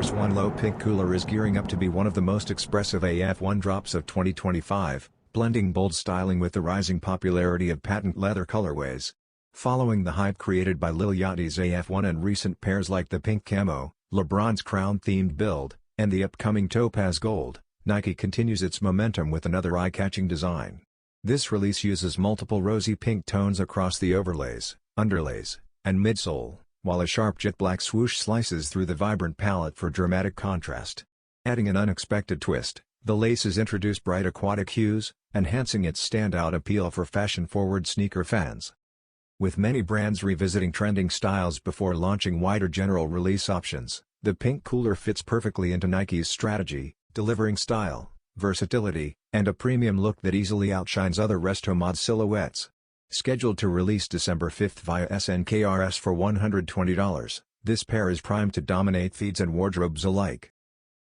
Force 1 Low Pink Cooler is gearing up to be one of the most expressive AF1 drops of 2025, blending bold styling with the rising popularity of patent leather colorways. Following the hype created by Lil Yachty's AF1 and recent pairs like the pink Camo, LeBron's crown-themed build, and the upcoming Topaz Gold, Nike continues its momentum with another eye-catching design. This release uses multiple rosy pink tones across the overlays, underlays, and midsole, while a sharp jet black swoosh slices through the vibrant palette for dramatic contrast. Adding an unexpected twist, the laces introduce bright aquatic hues, enhancing its standout appeal for fashion-forward sneaker fans. With many brands revisiting trending styles before launching wider general release options, the pink cooler fits perfectly into Nike's strategy, delivering style, versatility, and a premium look that easily outshines other resto mod silhouettes. Scheduled to release December 5 via SNKRS for $120, this pair is primed to dominate feeds and wardrobes alike.